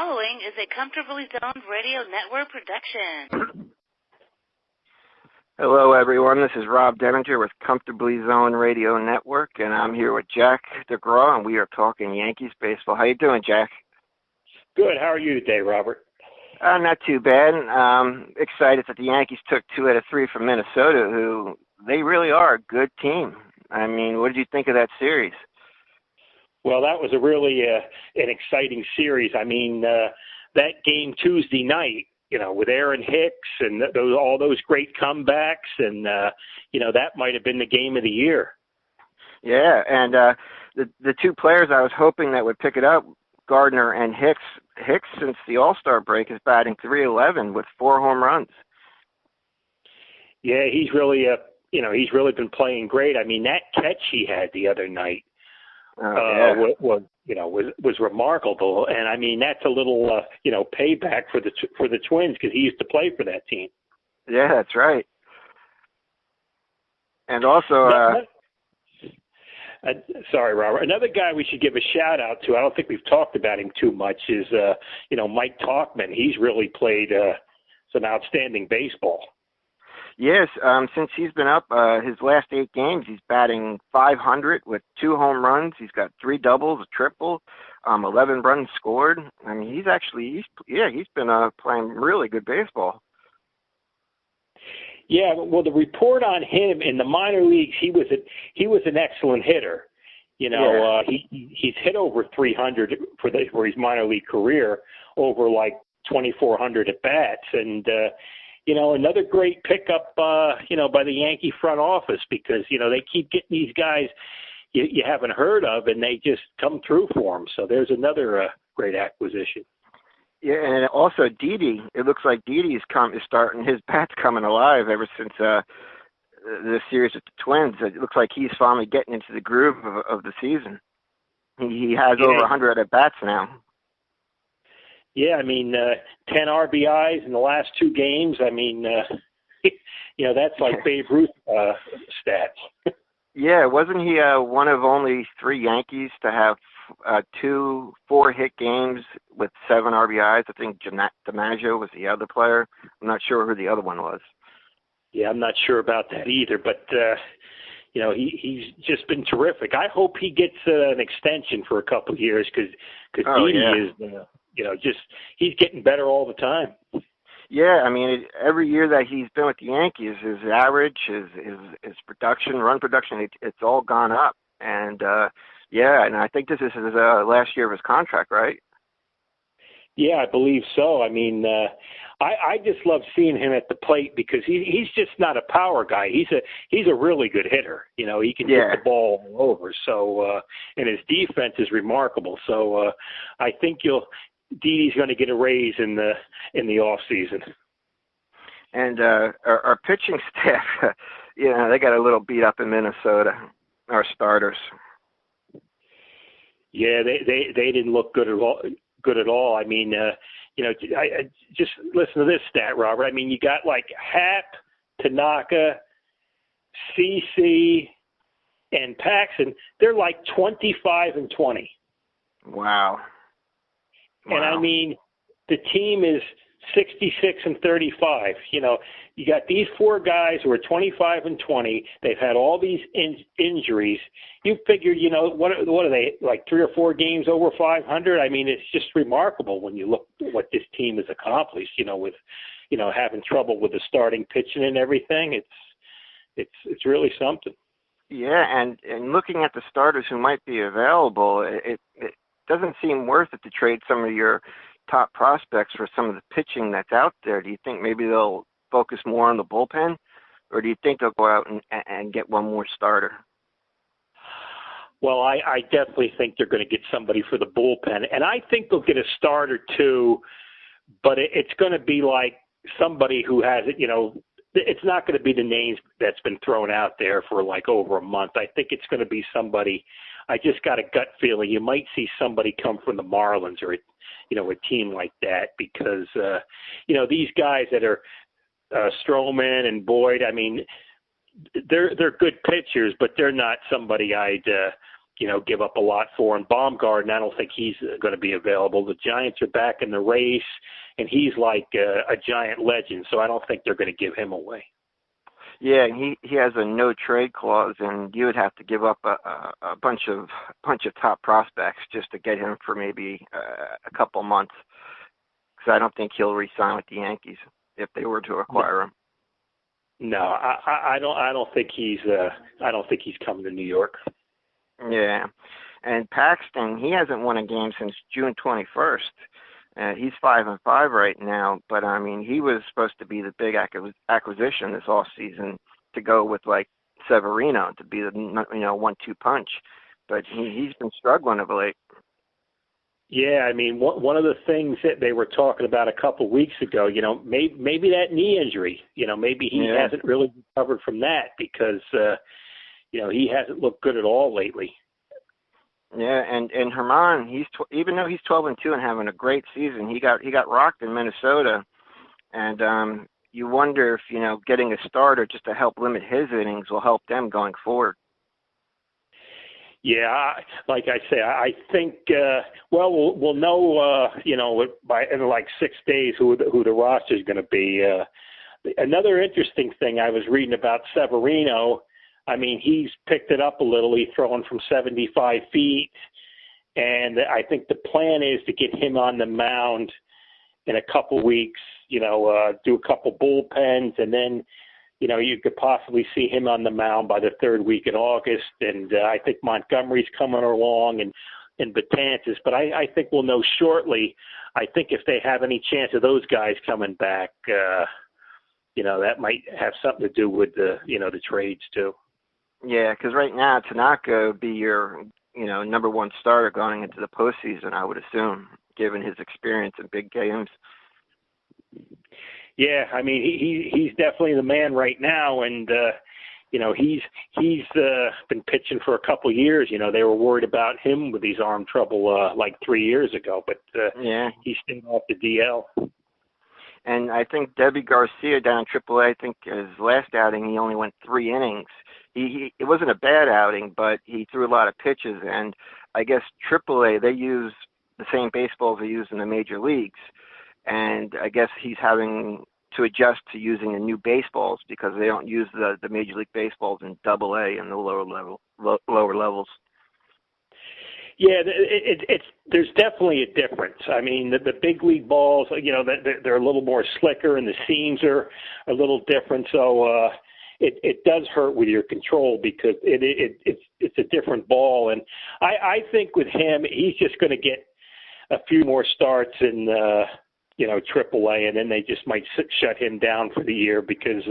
following is a Comfortably Zoned Radio Network production. Hello, everyone. This is Rob Deininger with Comfortably Zoned Radio Network, and I'm here with Jack Degraw, and we are talking Yankees baseball. How you doing, Jack? Good. How are you today, Robert? Not too bad. Excited that the Yankees took 2 out of 3 from Minnesota, who they really are a good team. I mean, what did you think of that series? Well, that was a really an exciting series. I mean, that game Tuesday night, with Aaron Hicks and all those great comebacks, and that might have been the game of the year. Yeah, and the 2 players I was hoping that would pick it up, Gardner and Hicks. Hicks, since the All-Star break, is batting .311 with 4 home runs. Yeah, he's really he's really been playing great. I mean, that catch he had the other night was remarkable, and I mean that's a little payback for the Twins, because he used to play for that team. Yeah, that's right. And also, sorry, Robert. Another guy we should give a shout out to, I don't think we've talked about him too much, is Mike Tauchman. He's really played some outstanding baseball. Yes, since he's been up his last 8 games, he's batting .500 with 2 home runs. He's got 3 doubles, a triple, 11 runs scored. I mean, he's been playing really good baseball. Yeah, well, the report on him in the minor leagues, he was an excellent hitter. He's hit over 300 for his minor league career, over like 2,400 at bats, and another great pickup, by the Yankee front office, because, they keep getting these guys you haven't heard of, and they just come through for them. So there's another great acquisition. Yeah, and also Didi. It looks like Didi is starting, his bat's coming alive ever since the series with the Twins. It looks like he's finally getting into the groove of the season. He has over 100 at bats now. Yeah, I mean, 10 RBIs in the last 2 games. I mean, that's like Babe Ruth stats. Yeah, wasn't he one of only 3 Yankees to have 2 4-hit games with 7 RBIs? I think DiMaggio was the other player. I'm not sure who the other one was. Yeah, I'm not sure about that either, but he's just been terrific. I hope he gets an extension for a couple of years, because Didi is, he's getting better all the time. Yeah, I mean, every year that he's been with the Yankees, his average, his production, run production, it's all gone up. And, and I think this is his last year of his contract, right? Yeah, I believe so. I mean, I just love seeing him at the plate, because he's just not a power guy. He's a really good hitter. He can hit the ball all over. So, and his defense is remarkable. So, I think Didi's going to get a raise in the off season. And our pitching staff, they got a little beat up in Minnesota. Our starters. Yeah, they didn't look good at all. I mean, I just listen to this stat, Robert. I mean, you got like Happ, Tanaka, CC, and Paxton. They're like 25-20. Wow. And I mean, the team is 66-35. You got these 4 guys who are 25-20. They've had all these injuries. You figured, what are they, like 3 or 4 games over 500? I mean, it's just remarkable when you look at what this team has accomplished. With having trouble with the starting pitching and everything. It's really something. Yeah, and looking at the starters who might be available, it doesn't seem worth it to trade some of your top prospects for some of the pitching that's out there. Do you think maybe they'll focus more on the bullpen, or do you think they'll go out and get one more starter? Well, I definitely think they're going to get somebody for the bullpen, and I think they'll get a starter too, but it's going to be like somebody who has it, it's not going to be the names that's been thrown out there for like over a month. I think it's going to be somebody. I just got a gut feeling you might see somebody come from the Marlins or a team like that, because these guys that are Stroman and Boyd, I mean, they're good pitchers, but they're not somebody I'd give up a lot for. And Baumgarten, I don't think he's going to be available. The Giants are back in the race, and he's like a Giant legend, so I don't think they're going to give him away. Yeah, he has a no trade clause, and you would have to give up a bunch of top prospects just to get him for maybe a couple months. Because I don't think he'll re-sign with the Yankees if they were to acquire him. No, I don't think he's coming to New York. Yeah, and Paxton, he hasn't won a game since June 21st. He's 5-5 right now, but I mean, he was supposed to be the big acquisition this off season to go with like Severino to be the 1-2 punch, but he's been struggling of late. Yeah, I mean, one of the things that they were talking about a couple of weeks ago, maybe that knee injury, maybe he hasn't really recovered from that because, he hasn't looked good at all lately. Yeah, and Herman, even though he's 12-2 and having a great season, he got rocked in Minnesota, and you wonder if getting a starter just to help limit his innings will help them going forward. Yeah, like I say, I think we'll know in like 6 days who the roster is going to be. Another interesting thing I was reading about Severino. I mean, he's picked it up a little. He's throwing from 75 feet, and I think the plan is to get him on the mound in a couple weeks. Do a couple bullpens, and then you could possibly see him on the mound by the third week in August. And I think Montgomery's coming along and Betances. But I think we'll know shortly. I think if they have any chance of those guys coming back, that might have something to do with the trades too. Yeah, because right now Tanaka would be your number one starter going into the postseason, I would assume, given his experience in big games. Yeah, I mean he's definitely the man right now, and he's been pitching for a couple years. They were worried about him with his arm trouble like 3 years ago, but he stayed off the DL. And I think Debbie Garcia down in AAA, I think his last outing he only went 3 innings. It wasn't a bad outing, but he threw a lot of pitches, and I guess AAA they use the same baseballs they use in the major leagues. And I guess he's having to adjust to using the new baseballs because they don't use the Major League Baseballs in AA and the lower levels. Yeah, there's definitely a difference. I mean, the big league balls, they're a little more slicker and the seams are a little different. So it does hurt with your control because it's a different ball. And I think with him, he's just going to get a few more starts in AAA, and then they just might shut him down for the year because,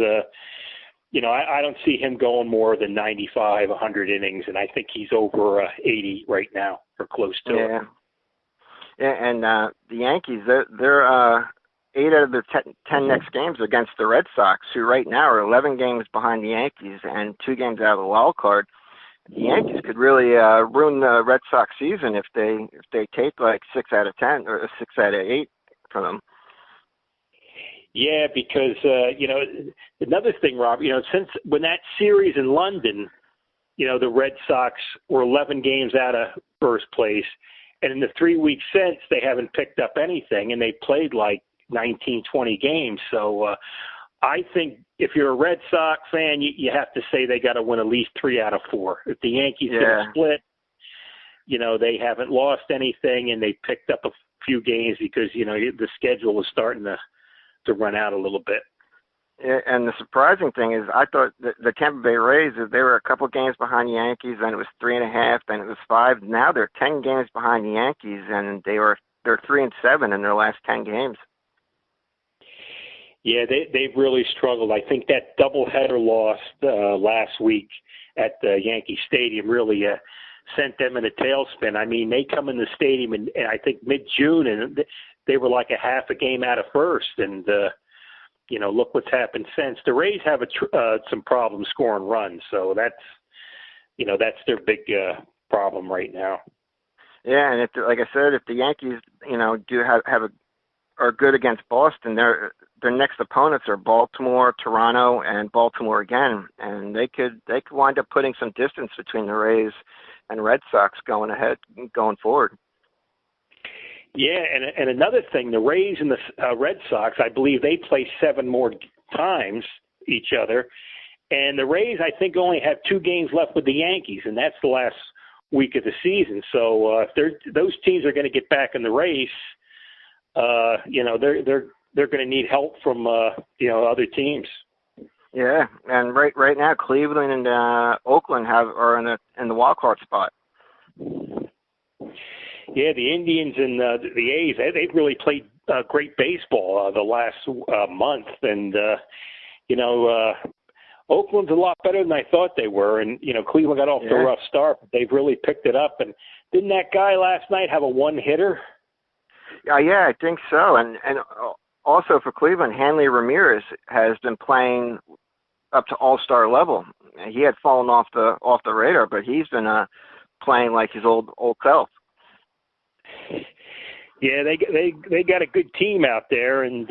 I don't see him going more than 95, 100 innings, and I think he's over 80 right now or close to it. Yeah, and the Yankees, they're 8 out of their 10 next games are against the Red Sox, who right now are 11 games behind the Yankees and 2 games out of the wild card. The Yankees could really ruin the Red Sox season if they take like 6 out of 10 or 6 out of 8 from them. Yeah, because, another thing, Rob, since when that series in London, the Red Sox were 11 games out of first place, and in the 3 weeks since, they haven't picked up anything, and they played like 19, 20 games. So I think if you're a Red Sox fan, you have to say they got to win at least 3 out of 4. If the Yankees get a split, they haven't lost anything, and they picked up a few games because, the schedule was starting to run out a little bit. And the surprising thing is I thought that the Tampa Bay Rays, they were a couple games behind the Yankees, then it was 3.5, then it was 5. Now they're 10 games behind the Yankees, and they're 3-7 in their last 10 games. Yeah, they've really struggled. I think that doubleheader loss last week at Yankee Stadium really sent them in a tailspin. I mean, they come in the stadium in I think mid-June, and they were like a half a game out of first. And, look what's happened since. The Rays have some problems scoring runs, so that's their big problem right now. Yeah, and like I said, if the Yankees, do are good against Boston, their next opponents are Baltimore, Toronto, and Baltimore again, and they could wind up putting some distance between the Rays and Red Sox going forward. Yeah, and another thing, the Rays and the Red Sox, I believe they play 7 more times each other, and the Rays, I think, only have 2 games left with the Yankees, and that's the last week of the season. So if those teams are going to get back in the race, they're going to need help from other teams. Yeah, and right now Cleveland and Oakland are in the wild card spot. Yeah, the Indians and the A's, they've really played great baseball the last month, and Oakland's a lot better than I thought they were, and Cleveland got off to a rough start, but they've really picked it up. And didn't that guy last night have a 1-hitter? Yeah, I think so, and also for Cleveland, Hanley Ramirez has been playing up to all-star level. He had fallen off the radar, but he's been playing like his old self. Yeah, they got a good team out there, and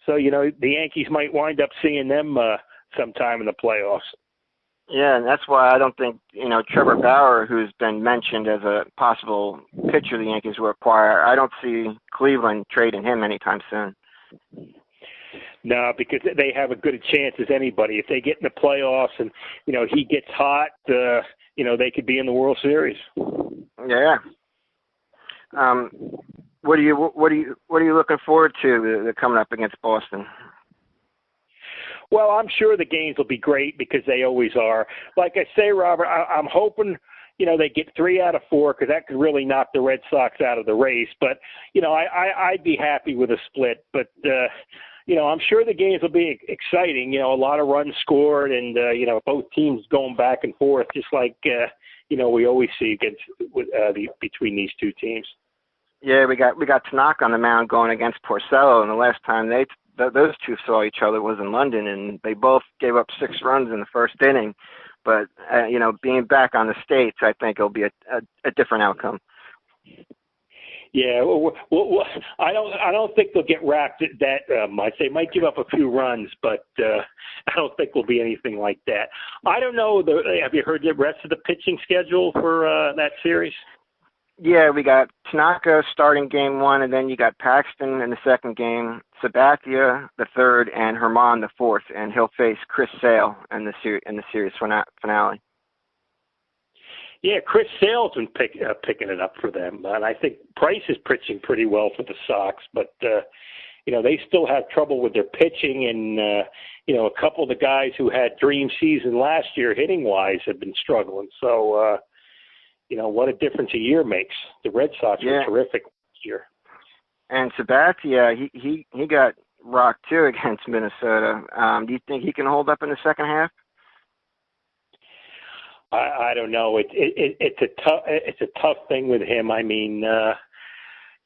so the Yankees might wind up seeing them sometime in the playoffs. Yeah, and that's why I don't think Trevor Bauer, who's been mentioned as a possible pitcher the Yankees will acquire. I don't see Cleveland trading him anytime soon. No, because they have as good a chance as anybody. If they get in the playoffs and he gets hot, they could be in the World Series. Yeah. What are you looking forward to coming up against Boston? Well, I'm sure the games will be great because they always are. Like I say, Robert, I'm hoping they get 3 out of 4 because that could really knock the Red Sox out of the race. But I'd be happy with a split. But I'm sure the games will be exciting. A lot of runs scored, and both teams going back and forth, just like we always see between these two teams. Yeah, we got Tanaka on the mound going against Porcello, and the last time those two saw each other was in London, and they both gave up 6 runs in the first inning. But being back on the States, I think it'll be a different outcome. Yeah, well, I don't think they'll get wrapped that much. They might give up a few runs, but I don't think will be anything like that. I don't know. Have you heard the rest of the pitching schedule for that series? Yeah, we got Tanaka starting game 1, and then you got Paxton in the second game, Sabathia the third, and Herman the fourth, and he'll face Chris Sale in the series finale. Yeah, Chris Sale's been picking it up for them, and I think Price is pitching pretty well for the Sox, but they still have trouble with their pitching, and a couple of the guys who had dream season last year hitting wise have been struggling. So what a difference a year makes. The Red Sox were terrific this year. And Sabathia, he got rocked too against Minnesota. Do you think he can hold up in the second half? I don't know. It's a tough thing with him. I mean,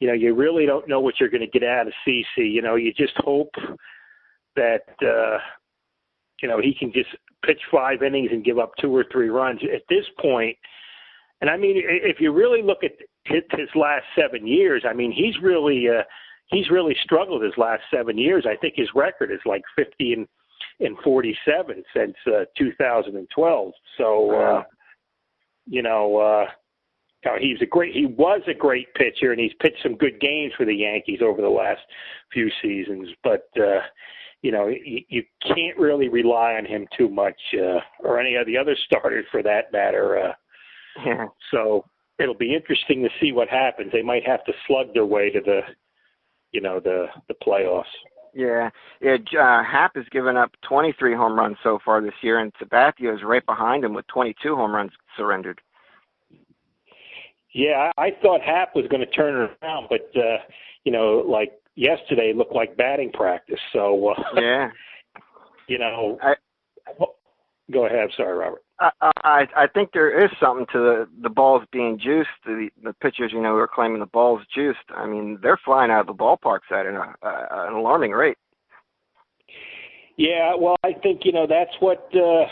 you really don't know what you're going to get out of CC. You just hope that he can just pitch 5 innings and give up 2 or 3 runs. At this point, and I mean, if you really look at his last 7 years, I mean, he's really struggled his last 7 years. I think his record is like 50 and 47 since 2012. So, he was a great pitcher, and he's pitched some good games for the Yankees over the last few seasons. But you can't really rely on him too much, or any of the other starters for that matter. So it'll be interesting to see what happens. They might have to slug their way to the playoffs. Yeah. Happ has given up 23 home runs so far this year, and Sabathia is right behind him with 22 home runs surrendered. Yeah, I thought Happ was going to turn it around, but like yesterday, it looked like batting practice. So go ahead. I'm sorry, Robert. I think there is something to the balls being juiced. The pitchers, who are claiming the ball's juiced. I mean, they're flying out of the ballparks at an alarming rate. Yeah, well, I think that's what the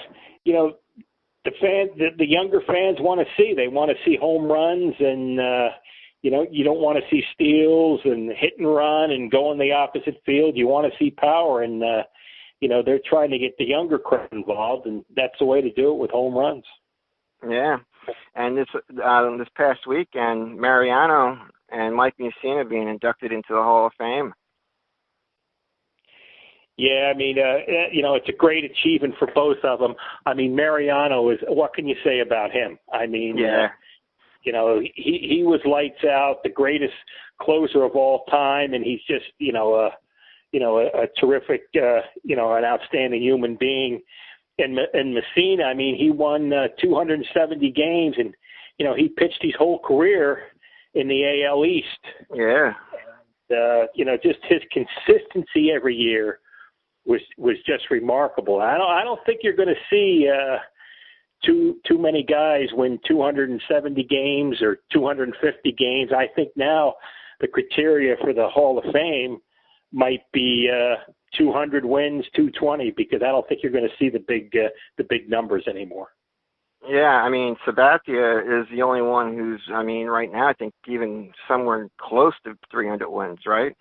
fans, the younger fans want to see. They want to see home runs, and you don't want to see steals and hit and run and go in the opposite field. You want to see power, and they're trying to get the younger crowd involved, and that's the way to do it with home runs. Yeah, And this past weekend, Mariano and Mike Mussina being inducted into the Hall of Fame. Yeah, I mean, it's a great achievement for both of them. I mean, Mariano what can you say about him? I mean, yeah. He was lights out, the greatest closer of all time, and he's just, a terrific, an outstanding human being. And Mussina, I mean, he won 270 games, and, he pitched his whole career in the AL East. Yeah. And, just his consistency every year was just remarkable. I don't think you're going to see too many guys win 270 games or 250 games. I think now the criteria for the Hall of Fame might be 200 wins, 220, because I don't think you're going to see the big numbers anymore. Yeah, I mean, Sabathia is the only one who's, right now I think even somewhere close to 300 wins, right?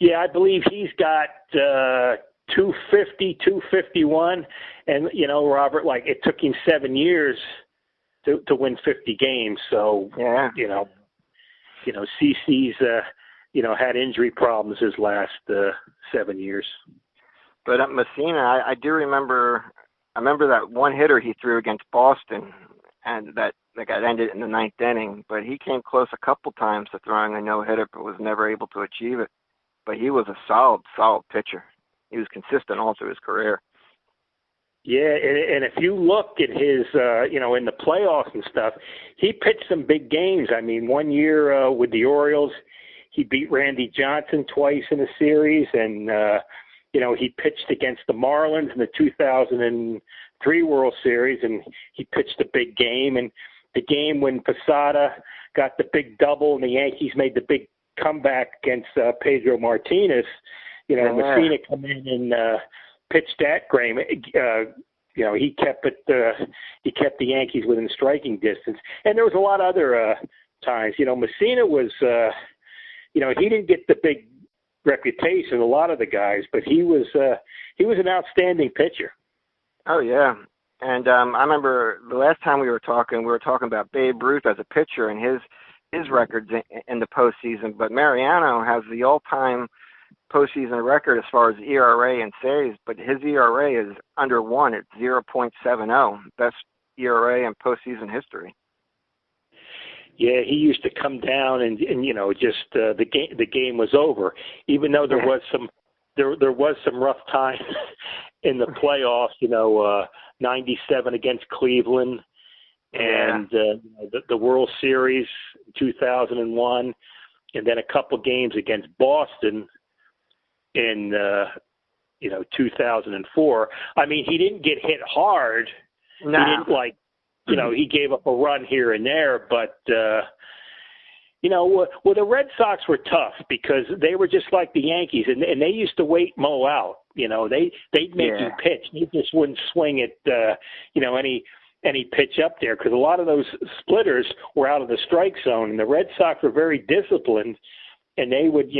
Yeah, I believe he's got 250, 251, and Robert, like it took him 7 years to win 50 games. So yeah, CC's had injury problems his last 7 years. But Mussina, I do remember. I remember that one hitter he threw against Boston, and that got ended in the ninth inning. But he came close a couple times to throwing a no-hitter, but was never able to achieve it. But he was a solid pitcher. He was consistent all through his career. Yeah, and if you look at his, in the playoffs and stuff, he pitched some big games. I mean, 1 year with the Orioles, he beat Randy Johnson twice in a series, and he pitched against the Marlins in the 2003 World Series, and he pitched a big game. And the game when Posada got the big double and the Yankees made the big comeback against Pedro Martinez, Mussina come in and pitched that game. He kept the Yankees within striking distance. And there was a lot of other times. Mussina was, he didn't get the big reputation, a lot of the guys, but he was an outstanding pitcher. Oh yeah, and I remember the last time we were talking about Babe Ruth as a pitcher and his records in the postseason. But Mariano has the all-time postseason record as far as ERA and saves, but his ERA is under 1 at 0.70, best ERA in postseason history. Yeah, he used to come down and just the game was over, even though there was some rough times in the playoffs. 97 against Cleveland, and the World Series in 2001, and then a couple games against Boston in 2004. I mean, he didn't get hit hard. No. He didn't he gave up a run here and there, but the Red Sox were tough because they were just like the Yankees, and they used to wait Mo out. They'd make you pitch. They just wouldn't swing at any pitch up there because a lot of those splitters were out of the strike zone, and the Red Sox were very disciplined, and they would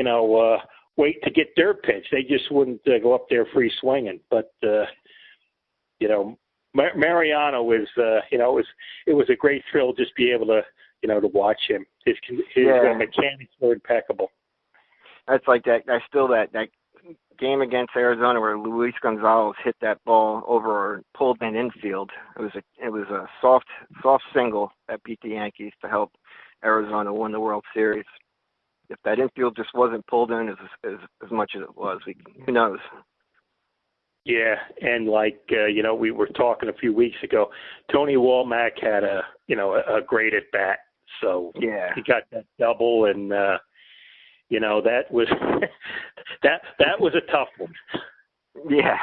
wait to get their pitch. They just wouldn't go up there free swinging. But Mariano was it was a great thrill just be able to to watch him. His mechanics were impeccable. That's like that game against Arizona where Luis Gonzalez hit that ball over or pulled an infield. It was a soft single that beat the Yankees to help Arizona win the World Series. If that infield just wasn't pulled in as much as it was, who knows? Yeah, and we were talking a few weeks ago, Tony Womack had a great at bat. So he got that double, and that was that was a tough one. Yeah,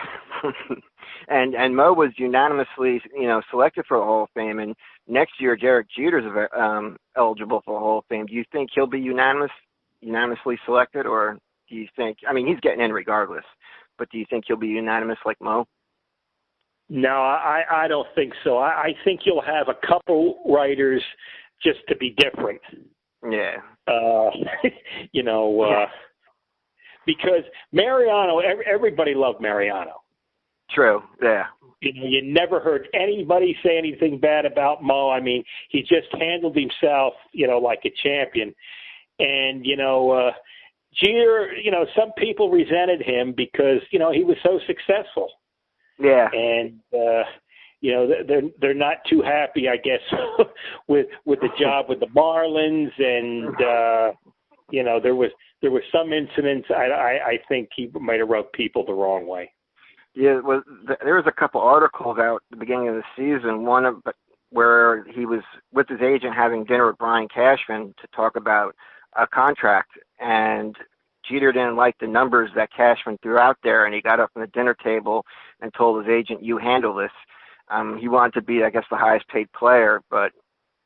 and Mo was unanimously selected for the Hall of Fame, and next year Derek Jeter's eligible for the Hall of Fame. Do you think he'll be unanimously selected, or do you think? I mean, he's getting in regardless, but do you think he'll be unanimous like Mo? No, I don't think so. I think you'll have a couple writers just to be different. Yeah. Because Mariano, everybody loved Mariano. True. Yeah. You never heard anybody say anything bad about Mo. I mean, he just handled himself, like a champion. And, Jeter, some people resented him because, he was so successful. Yeah. And, they're not too happy, I guess, with the job with the Marlins. And, there were some incidents. I think he might have rubbed people the wrong way. Yeah, there was a couple articles out at the beginning of the season. One where he was with his agent having dinner with Brian Cashman to talk about a contract, and Jeter didn't like the numbers that Cashman threw out there, and he got up from the dinner table and told his agent, "You handle this." He wanted to be, I guess, the highest paid player, but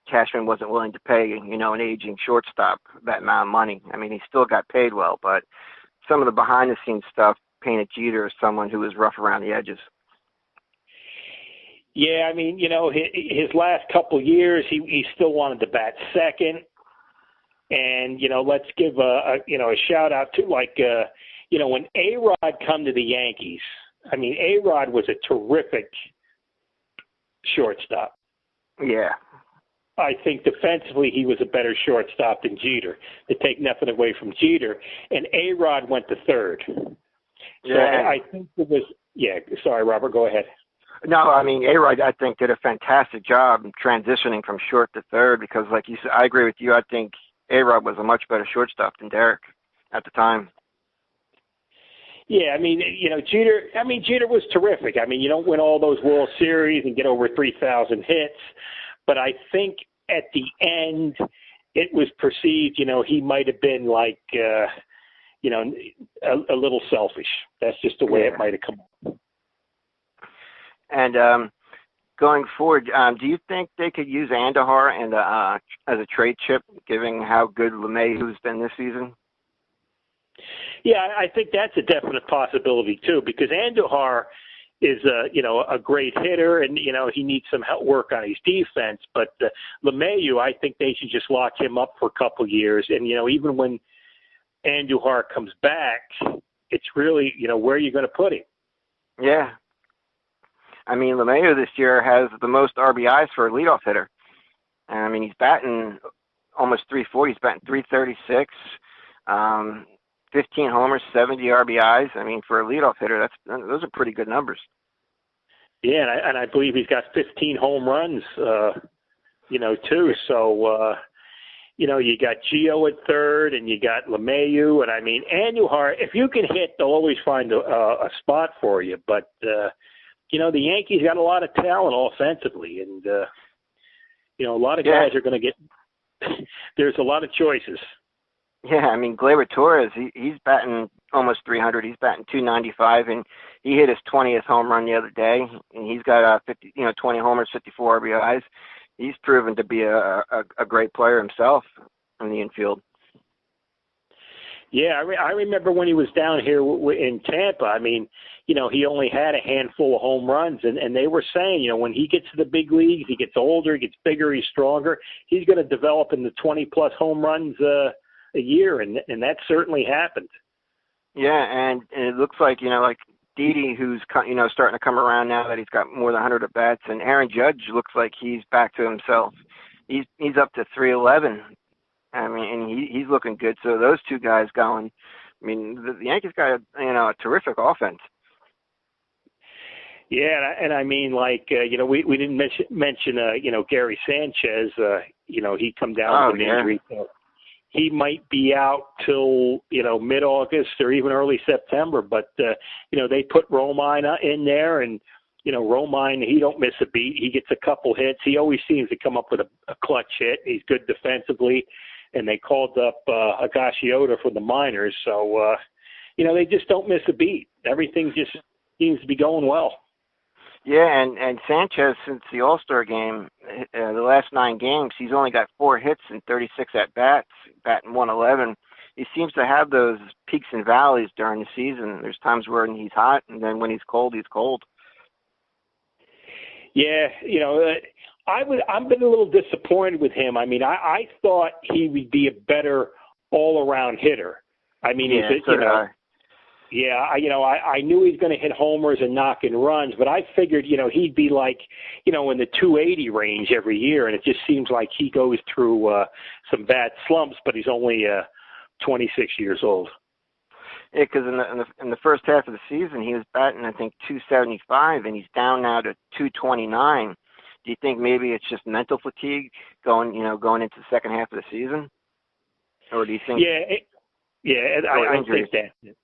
Cashman wasn't willing to pay, an aging shortstop that amount of money. I mean, he still got paid well, but some of the behind-the-scenes stuff painted Jeter as someone who was rough around the edges. Yeah, I mean, his last couple years, he still wanted to bat second. And, let's give a shout out to, when A-Rod come to the Yankees, I mean, A-Rod was a terrific shortstop. Yeah. I think defensively he was a better shortstop than Jeter, to take nothing away from Jeter. And A-Rod went to third. So yeah. I think it was – yeah, sorry, Robert, go ahead. No, I mean, A-Rod, I think, did a fantastic job transitioning from short to third because, like you said, I agree with you. I think A-Rod was a much better shortstop than Derek at the time. Yeah, I mean, Jeter was terrific. I mean, you don't win all those World Series and get over 3,000 hits, but I think at the end it was perceived, he might have been like, a little selfish. That's just the way it might have come up. And going forward, do you think they could use Andujar as a trade chip, given how good LeMahieu's been this season? Yeah, I think that's a definite possibility too, because Andujar is a great hitter, and he needs some help work on his defense. But LeMahieu, I think they should just lock him up for a couple years, and even when Andujar comes back, it's really where are you going to put him? Yeah. I mean, LeMahieu this year has the most RBIs for a leadoff hitter. And, I mean, he's batting almost 340. He's batting 336, 15 homers, 70 RBIs. I mean, for a leadoff hitter, those are pretty good numbers. Yeah, and I believe he's got 15 home runs, too. So, you got Gio at third, and you got LeMahieu, and I mean, Andujar, if you can hit, they'll always find a spot for you. But the Yankees got a lot of talent offensively, and a lot of guys are going to get. There's a lot of choices. Yeah, I mean, Gleyber Torres, he's batting almost 300. He's batting 295, and he hit his 20th home run the other day, and he's got 20 homers, 54 RBIs. He's proven to be a great player himself in the infield. Yeah, I remember when he was down here in Tampa. I mean, he only had a handful of home runs, and they were saying, when he gets to the big leagues, he gets older, he gets bigger, he's stronger. He's going to develop into 20-plus home runs a year, and that certainly happened. Yeah, and it looks like, like Didi, who's, starting to come around now that he's got more than 100 at-bats, and Aaron Judge looks like he's back to himself. He's up to 311. I mean, and he's looking good. So those two guys going, I mean, the Yankees got a terrific offense. Yeah, and I mean, we didn't mention Gary Sanchez. He come down with an injury. So he might be out till mid-August or even early September. But they put Romine in there, and Romine, he don't miss a beat. He gets a couple hits. He always seems to come up with a clutch hit. He's good defensively. And they called up Higashioda for the minors. So, they just don't miss a beat. Everything just seems to be going well. Yeah, and Sanchez, since the All-Star game, the last 9 games, he's only got 4 hits and 36 at-bats, batting 111. He seems to have those peaks and valleys during the season. There's times where he's hot, and then when he's cold, he's cold. Yeah, I've been a little disappointed with him. I mean, I thought he would be a better all-around hitter. I mean, Yeah, I knew he's going to hit homers and knock in runs, but I figured, he'd be like, in the 280 range every year, and it just seems like he goes through some bad slumps, but he's only 26 years old. Yeah, because in the first half of the season, he was batting, I think, 275, and he's down now to 229. Do you think maybe it's just mental fatigue going into the second half of the season, or do you think? I think that.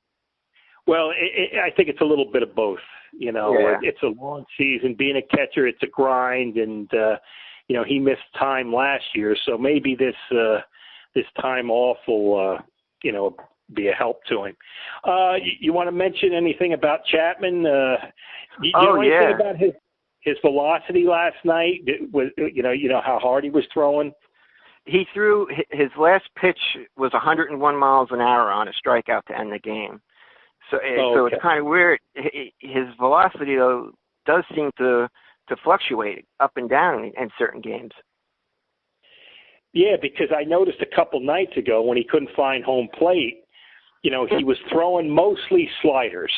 Well, I think it's a little bit of both. It's a long season. Being a catcher, it's a grind, and he missed time last year, so maybe this time off will be a help to him. You want to mention anything about Chapman? You know anything about his velocity last night? How hard he was throwing? He threw his last pitch was 101 miles an hour on a strikeout to end the game. So it's kind of weird. His velocity, though, does seem to fluctuate up and down in certain games. Yeah, because I noticed a couple nights ago when he couldn't find home plate, he was throwing mostly sliders.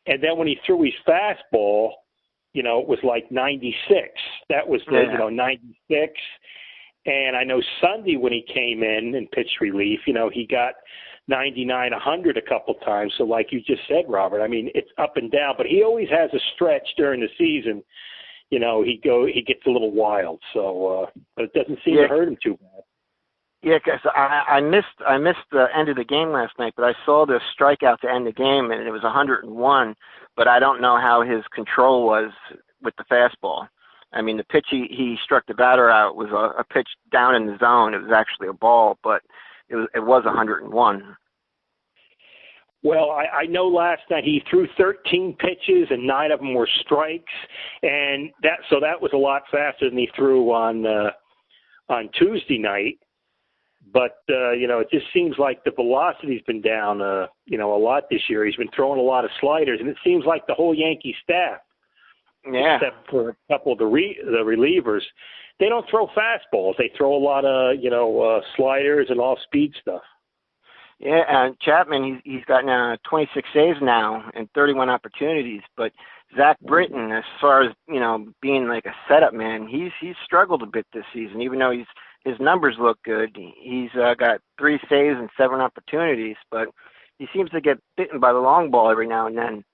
And then when he threw his fastball, it was like 96. That was 96. And I know Sunday when he came in and pitched relief, he got 99, 100 a couple times. So like you just said, Robert, I mean, it's up and down, but he always has a stretch during the season. He gets a little wild. So, but it doesn't seem to hurt him too bad. Yeah, because I missed the end of the game last night, but I saw the strikeout to end the game, and it was 101. But I don't know how his control was with the fastball. I mean, the pitch he struck the batter out was a pitch down in the zone. It was actually a ball, but it was 101. Well, I know last night he threw 13 pitches and 9 of them were strikes, and that was a lot faster than he threw on Tuesday night. But it just seems like the velocity's been down a lot this year. He's been throwing a lot of sliders, and it seems like the whole Yankee staff, except for a couple of the relievers, they don't throw fastballs. They throw a lot of sliders and off-speed stuff. Yeah, and Chapman, he's gotten 26 saves now and 31 opportunities. But Zach Britton, as far as being like a setup man, he's struggled a bit this season. Even though his numbers look good, he's got 3 saves and 7 opportunities. But he seems to get bitten by the long ball every now and then.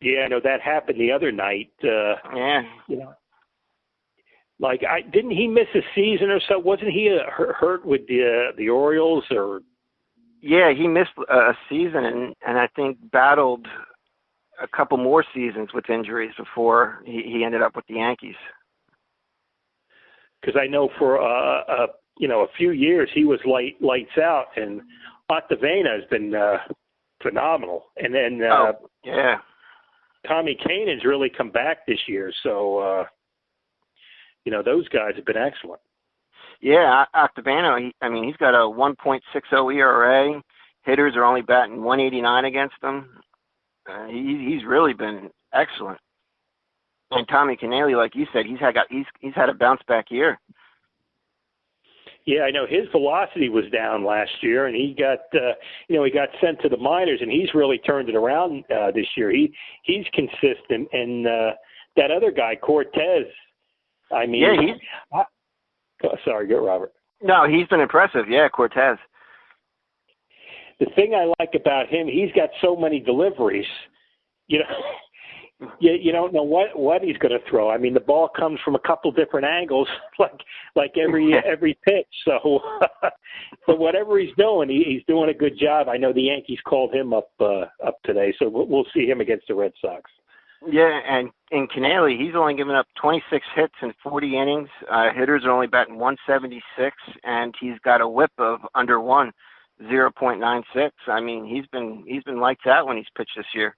Yeah, I know that happened the other night. Like, didn't he miss a season or so? Wasn't he hurt with the Orioles or? Yeah, he missed a season and I think battled a couple more seasons with injuries before he ended up with the Yankees. Because I know for a few years he was lights out, and Ottavena has been phenomenal, and then Tommy Cannon's really come back this year, so. Those guys have been excellent. Yeah, Octavano, he's got a 1.60 ERA. Hitters are only batting 189 against him. He's really been excellent. And Tommy Canale, like you said, he's had a bounce back year. Yeah, I know his velocity was down last year, and he got he got sent to the minors, and he's really turned it around this year. He's consistent, and that other guy Cortez. I mean, sorry, go Robert. No, he's been impressive. Yeah, Cortez. The thing I like about him, he's got so many deliveries. You don't know what he's going to throw. I mean, the ball comes from a couple different angles, like every pitch. So, so whatever he's doing, he's doing a good job. I know the Yankees called him up today, so we'll see him against the Red Sox. Yeah, and in Canale, he's only given up 26 hits in 40 innings. Hitters are only batting 176, and he's got a WHIP of under 1, 0.96. I mean, he's been lights out when he's pitched this year.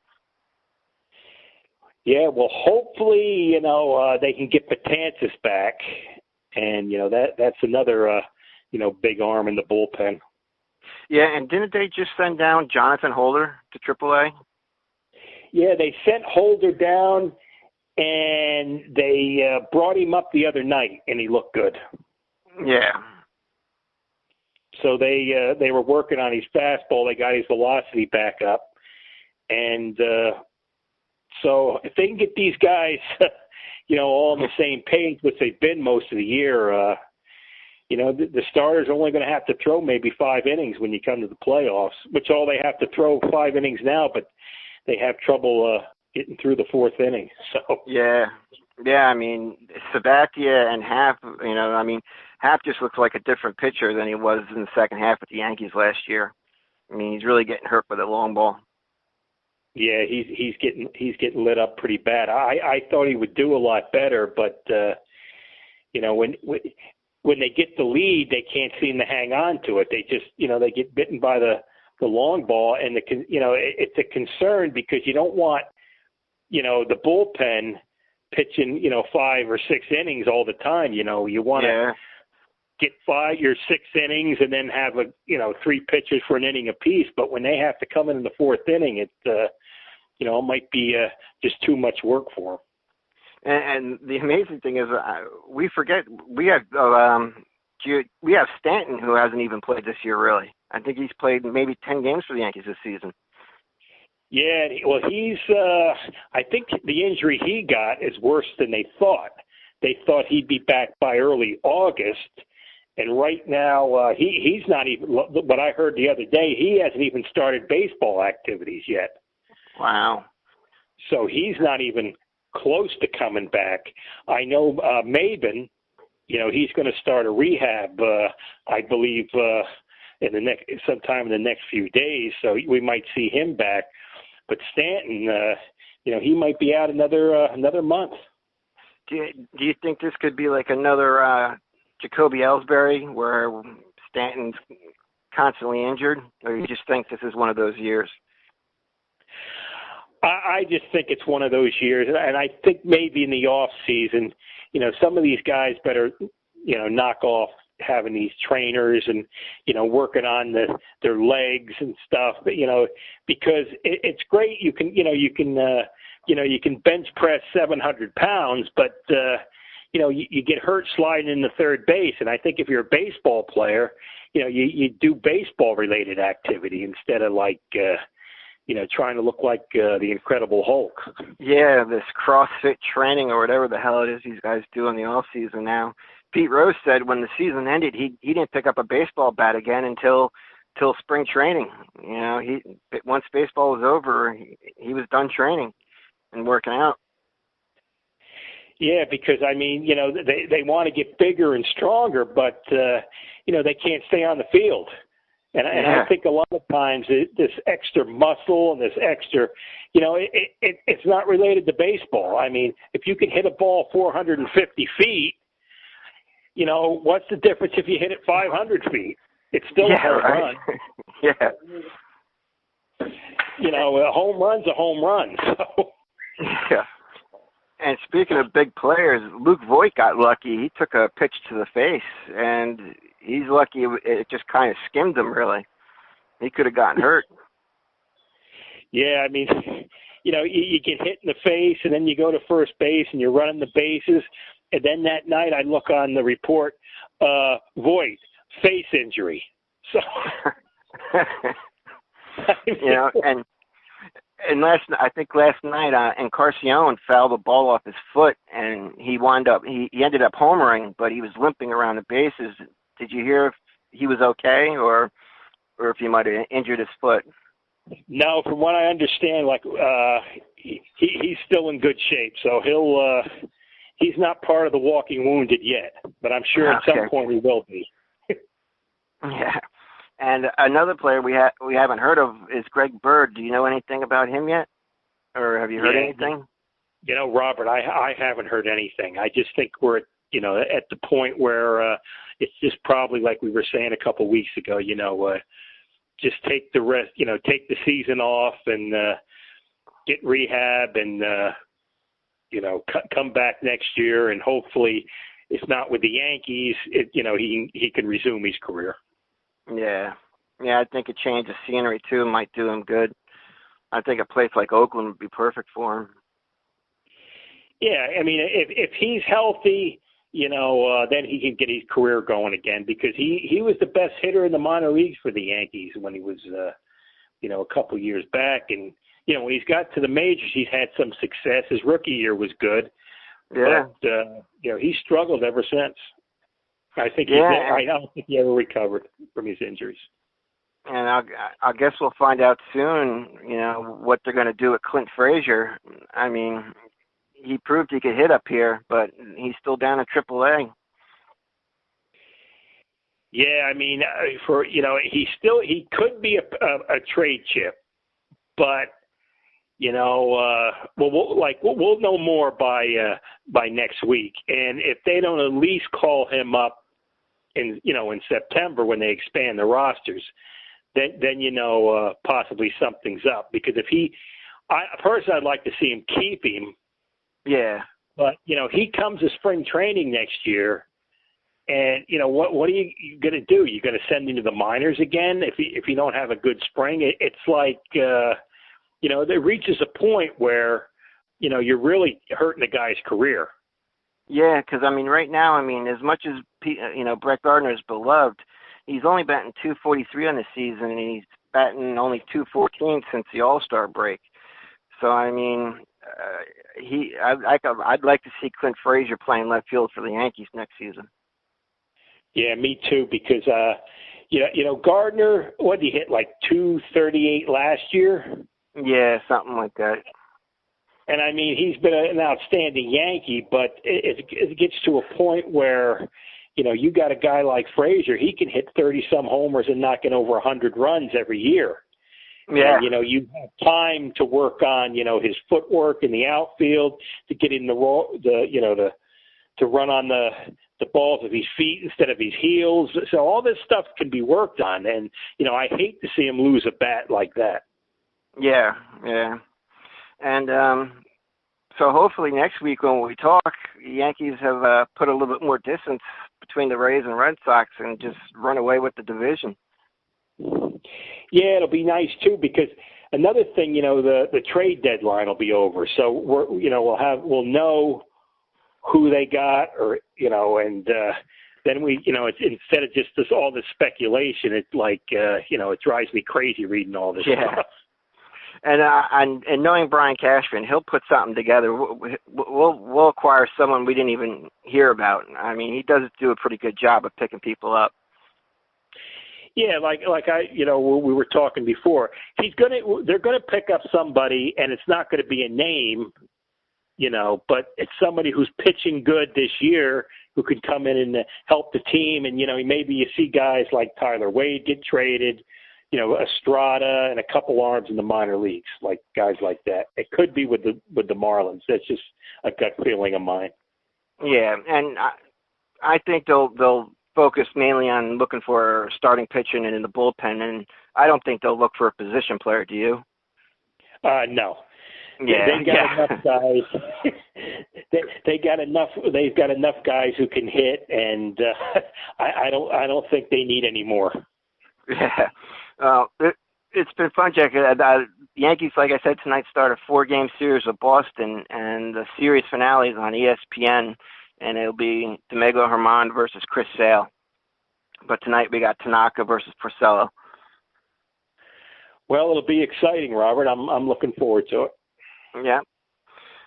Yeah, well, hopefully, they can get Betances back, and that's another big arm in the bullpen. Yeah, and didn't they just send down Jonathan Holder to AAA? Yeah, they sent Holder down, and they brought him up the other night, and he looked good. Yeah. So they were working on his fastball. They got his velocity back up, and so if they can get these guys, all on the same page, which they've been most of the year, the starters are only going to have to throw maybe 5 innings when you come to the playoffs, which all they have to throw 5 innings now, but they have trouble getting through the 4th inning. So yeah. I mean, Sabathia and Happ, Happ just looks like a different pitcher than he was in the second half with the Yankees last year. I mean, he's really getting hurt with the long ball. Yeah, he's getting lit up pretty bad. I thought he would do a lot better, but when they get the lead, they can't seem to hang on to it. They just they get bitten by the long ball, and it's a concern because you don't want the bullpen pitching 5 or 6 innings all the time. You want to get 5 or 6 innings and then have 3 pitchers for an inning apiece. But when they have to come in the 4th inning, it might be just too much work for them. And the amazing thing is, we forget we have Stanton, who hasn't even played this year. Really, I think he's played maybe 10 games for the Yankees this season. Yeah, well, he's. I think the injury he got is worse than they thought. They thought he'd be back by early August, and right now he's not even. What I heard the other day, he hasn't even started baseball activities yet. Wow. So he's not even close to coming back. I know Maben, he's going to start a rehab, I believe, sometime in the next few days. So we might see him back. But Stanton, he might be out another month. Do you think this could be like another Jacoby Ellsbury, where Stanton's constantly injured, or you just think this is one of those years? I just think it's one of those years, and I think maybe in the off season, some of these guys better, knock off having these trainers and working on their legs and stuff. But because it's great, you can bench press 700 pounds, but you get hurt sliding in the third base. And I think if you're a baseball player, you do baseball related activity instead of like trying to look like the Incredible Hulk. Yeah, this CrossFit training or whatever the hell it is these guys do in the off season now. Pete Rose said when the season ended, he didn't pick up a baseball bat again until spring training. Once baseball was over, he was done training and working out. Yeah, because they want to get bigger and stronger, but they can't stay on the field. And I think a lot of times this extra muscle and this extra, it's not related to baseball. I mean, if you can hit a ball 450 feet, what's the difference if you hit it 500 feet? It's still a home run. Yeah. A home run's a home run. So. Yeah. And speaking of big players, Luke Voigt got lucky. He took a pitch to the face, and he's lucky it just kind of skimmed him, really. He could have gotten hurt. Yeah, you get hit in the face, and then you go to first base, and you're running the bases. And then that night I look on the report, Voigt, face injury. So, and I think last night, Encarnacion fouled the ball off his foot, and he ended up homering, but he was limping around the bases. Did you hear if he was okay, or if he might have injured his foot? No, from what I understand, he's still in good shape, so he's not part of the walking wounded yet, but I'm sure at some point he will be. Yeah. And another player we haven't heard of is Greg Bird. Do you know anything about him yet? Or have you heard anything? Robert, I haven't heard anything. I just think we're at the point where it's just probably like we were saying a couple weeks ago, just take the rest, take the season off and get rehab and come back next year, and hopefully, if not with the Yankees, he can resume his career. Yeah, I think a change of scenery too might do him good. I think a place like Oakland would be perfect for him. Yeah, if he's healthy, then he can get his career going again, because he was the best hitter in the minor leagues for the Yankees when he was, a couple years back. And, when he's got to the majors, he's had some success. His rookie year was good. Yeah. But, he struggled ever since. I think I don't think he ever recovered from his injuries. And I guess we'll find out soon, what they're going to do with Clint Frazier. I mean, he proved he could hit up here, but he's still down in AAA. Yeah, I mean, he could be a trade chip, but we'll know more by next week. And if they don't at least call him up in September when they expand the rosters, then possibly something's up. Because I'd like to see him keep him. Yeah. But he comes to spring training next year, and what are you going to do? You're going to send him to the minors again if you don't have a good spring? It's like it reaches a point where you're really hurting the guy's career. Yeah, because right now, as much as Brett Gardner is beloved, he's only batting .243 on the season, and he's batting only .214 since the All-Star break. So I'd like to see Clint Frazier playing left field for the Yankees next season. Yeah, me too. Because Gardner, what did he hit, like .238 last year? Yeah, something like that. And he's been an outstanding Yankee, but it gets to a point where, you got a guy like Frazier, he can hit 30-some homers and knock in over 100 runs every year. Yeah. And, you have time to work on, his footwork in the outfield, to get in to run on the balls of his feet instead of his heels. So all this stuff can be worked on. And, I hate to see him lose a bat like that. Yeah. And so hopefully next week when we talk, the Yankees have put a little bit more distance between the Rays and Red Sox and just run away with the division. Yeah, it'll be nice too, because another thing, the trade deadline will be over, so we'll know who they got, or and then it's instead of just all this speculation, it's like it drives me crazy reading all this stuff. And knowing Brian Cashman, he'll put something together. We'll acquire someone we didn't even hear about. He does do a pretty good job of picking people up. Yeah, like we were talking before. They're gonna pick up somebody, and it's not going to be a name, but it's somebody who's pitching good this year, who can come in and help the team. And maybe you see guys like Tyler Wade get traded. Estrada and a couple arms in the minor leagues, like guys like that. It could be with the Marlins. That's just a gut feeling of mine. Yeah, and I think they'll focus mainly on looking for starting pitching and in the bullpen, and I don't think they'll look for a position player. Do you? No. Yeah, they've got enough guys. They've got enough guys who can hit, and I don't think they need any more. Yeah. It's been fun, Jack. The Yankees, like I said, tonight start a 4-game series with Boston, and the series finale is on ESPN, and it'll be Domingo Germán versus Chris Sale. But tonight we got Tanaka versus Porcello. Well, it'll be exciting, Robert. I'm looking forward to it. Yeah.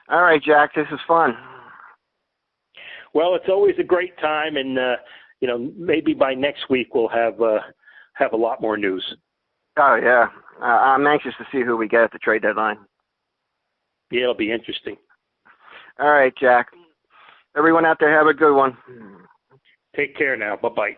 All right, Jack. This is fun. Well, it's always a great time, and maybe by next week we'll have a lot more news. Oh, yeah. I'm anxious to see who we get at the trade deadline. Yeah, it'll be interesting. All right, Jack. Everyone out there, have a good one. Take care now. Bye-bye.